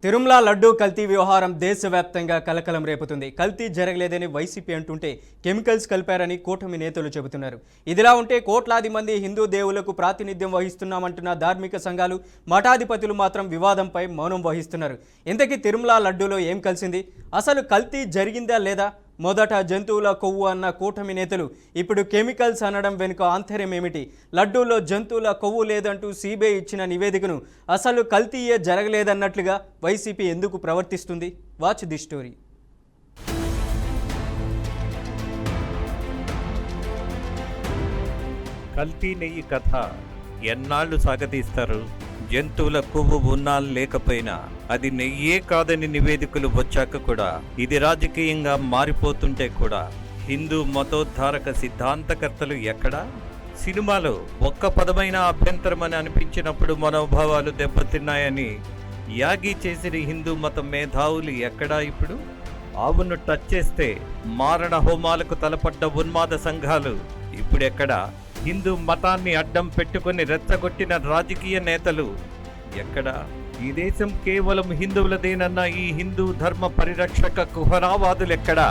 తిరుమల లడ్డూ కల్తీ వ్యవహారం దేశవ్యాప్తంగా కలకలం రేపుతుంది. కల్తీ జరగలేదని వైసీపీ అంటుంటే కెమికల్స్ కలిపారని కూటమి నేతలు చెబుతున్నారు. ఇదిలా ఉంటే కోట్లాది మంది హిందూ దేవులకు ప్రాతినిధ్యం వహిస్తున్నామంటున్న ధార్మిక సంఘాలు, మఠాధిపతులు మాత్రం వివాదంపై మౌనం వహిస్తున్నారు. ఇంతకీ తిరుమల లడ్డూలో ఏం కలిసింది? అసలు కల్తీ జరిగిందా లేదా? మొదట జంతువుల కొవ్వు అన్న కూటమి నేతలు ఇప్పుడు కెమికల్స్ అనడం వెనుక ఆంతర్యం ఏమిటి? లడ్డూలో జంతువుల కొవ్వు లేదంటూ సిబిఐ ఇచ్చిన నివేదికను అసలు కల్తీయే జరగలేదన్నట్లుగా వైసీపీ ఎందుకు ప్రవర్తిస్తుంది? Watch the story. కల్తీ నెయ్యి కథ ఎన్నాళ్ళు సాగతీస్తారు? జంతువుల కొవ్వు ఉన్నా లేకపోయినా అది నెయ్యే కాదని నివేదికలు వచ్చాక కూడా ఇది రాజకీయంగా మారిపోతుంటే కూడా హిందూ మతోద్ధారక సిద్ధాంతకర్తలు ఎక్కడా? సినిమాలో ఒక్క పదమైన అభ్యంతరమని అనిపించినప్పుడు మనోభావాలు దెబ్బతిన్నాయని యాగి చేసిన హిందూ మత మేధావులు ఎక్కడా? ఇప్పుడు ఆవును టచ్ చేస్తే మారణ హోమాలకు తలపడ్డ ఉన్మాద సంఘాలు ఇప్పుడెక్కడా? హిందూ మతాన్ని అడ్డం పెట్టుకుని రెచ్చగొట్టిన రాజకీయ నేతలు ఎక్కడ? ఈ దేశం కేవలం హిందువులదేనన్న ఈ హిందూ ధర్మ పరిరక్షక కుహరావాదులెక్కడా?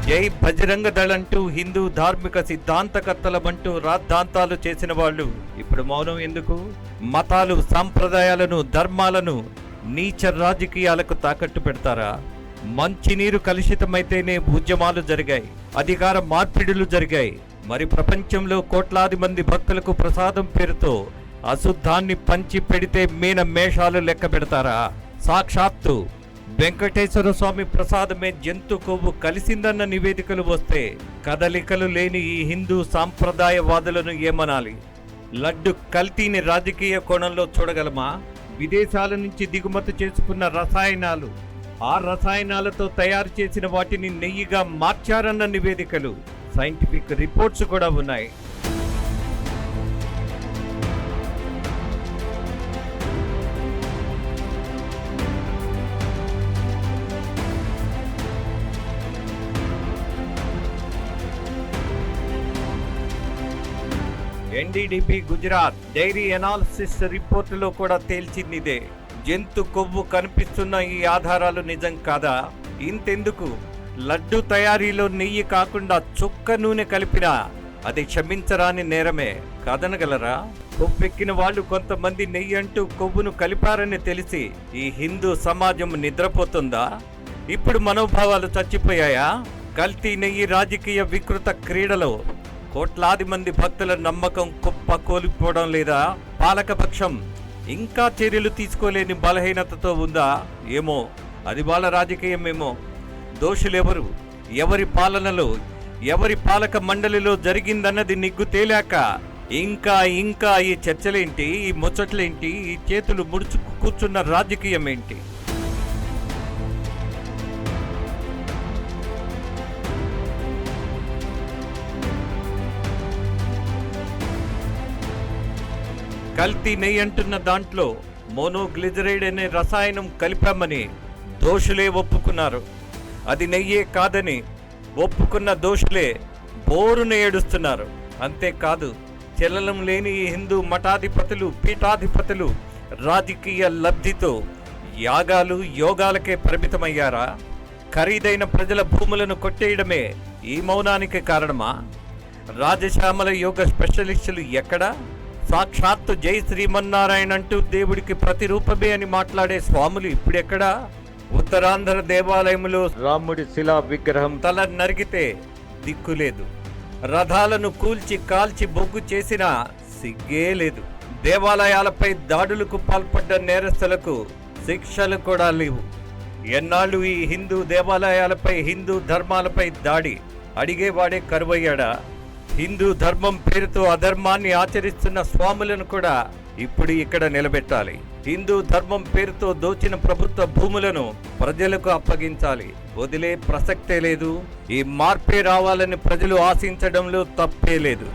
జై బజరంగ దళంటూ హిందూ ధార్మిక సిద్ధాంతకర్తలమంటూ రాద్ధాంతాలు చేసిన వాళ్ళు ఇప్పుడు మౌనం ఎందుకు? మతాలు, సాంప్రదాయాలను, ధర్మాలను నీచ రాజకీయాలకు తాకట్టు పెడతారా? మంచినీరు కలుషితమైతేనే ఉద్యమాలు జరిగాయి, అధికార మార్పిడులు జరిగాయి. మరి ప్రపంచంలో కోట్లాది మంది భక్తులకు ప్రసాదం పేరుతో అశుద్ధాన్ని పంచి పెడితే మీన మేషాలు లెక్క పెడతారా? సాక్షాత్తు వెంకటేశ్వర స్వామి ప్రసాదమే జంతు కొవ్వు కలిసిందన్న నివేదికలు వస్తే కదలికలు లేని ఈ హిందూ సాంప్రదాయవాదులను ఏమనాలి? లడ్డు కల్తీని రాజకీయ కోణంలో చూడగలమా? విదేశాల నుంచి దిగుమతి చేసుకున్న రసాయనాలు, ఆ రసాయనాలతో తయారు చేసిన వాటిని నెయ్యిగా మార్చారన్న నివేదికలు, సైంటిఫిక్ రిపోర్ట్స్ కూడా ఉన్నాయి. ఎన్డీడీపీ గుజరాత్ డైరీ ఎనాలిసిస్ రిపోర్టులో కూడా తేల్చిందిదే. జంతు కొవ్వు కనిపిస్తున్న ఈ ఆధారాలు నిజం కాదా? ఇంతెందుకు, లడ్డు తయారీలో నెయ్యి కాకుండా చుక్క నూనె కలిపినా అది క్షమించరాని నేరమే కాదనగలరా? కొవ్వెక్కిన వాళ్ళు కొంతమంది నెయ్యి అంటూ కొవ్వును కలిపారని తెలిసి ఈ హిందూ సమాజం నిద్రపోతుందా? ఇప్పుడు మనోభావాలు చచ్చిపోయాయా? కల్తీ నెయ్యి రాజకీయ వికృత క్రీడలో కోట్లాది మంది భక్తుల నమ్మకం కుప్ప కోల్పోవడం లేదా? పాలకపక్షం ఇంకా చర్యలు తీసుకోలేని బలహీనతతో ఉందా? ఏమో, అది వాళ్ళ రాజకీయమేమో. దోషులెవరు, ఎవరి పాలనలో, ఎవరి పాలక మండలిలో జరిగిందన్నది నిగ్గు తేలాక ఇంకా ఈ చర్చలేంటి, ఈ ముచ్చట్లేంటి, ఈ చేతులు ముడుచుకు కూర్చున్న రాజకీయం ఏంటి? కల్తీ నెయ్యి అంటున్న దాంట్లో మోనోగ్లిజరైడ్ అనే రసాయనం కలిపామని దోషులే ఒప్పుకున్నారు. అది నెయ్యే కాదని ఒప్పుకున్న దోషులే బోరున ఏడుస్తున్నారు. అంతేకాదు, చలనం లేని ఈ హిందూ మఠాధిపతులు, పీఠాధిపతులు రాజకీయ లబ్ధితో యాగాలు, యోగాలకే పరిమితమయ్యారా? ఖరీదైన ప్రజల భూములను కొట్టేయడమే ఈ మౌనానికి కారణమా? రాజశ్యామల యోగ స్పెషలిస్టులు ఎక్కడా? సాక్షాత్తు జై శ్రీమన్నారాయణ అంటూ దేవుడికి ప్రతిరూపమే అని మాట్లాడే స్వాములు ఇప్పుడెక్కడా? ఉత్తరాంధ్ర దేవాలయంలో రాముడి శిలా విగ్రహం తల నరికితే దిక్కులేదు. రథాలను కూల్చి కాల్చి బొగ్గు చేసినా సిగ్గే లేదు. దేవాలయాలపై దాడులకు పాల్పడ్డ నేరస్తులకు శిక్షలు కూడా లేవు. ఎన్నాళ్ళు ఈ హిందూ దేవాలయాలపై, హిందూ ధర్మాలపై దాడి? అడిగేవాడే కరువయ్యాడా? హిందూ ధర్మం పేరుతో అధర్మాన్ని ఆచరిస్తున్న స్వాములను కూడా ఇప్పుడు ఇక్కడ నిలబెట్టాలి. హిందూ ధర్మం పేరుతో దోచిన ప్రభుత్వ భూములను ప్రజలకు అప్పగించాలి. వదిలే ప్రసక్తే లేదు. ఈ మార్పే రావాలని ప్రజలు ఆశించడంలో తప్పే లేదు.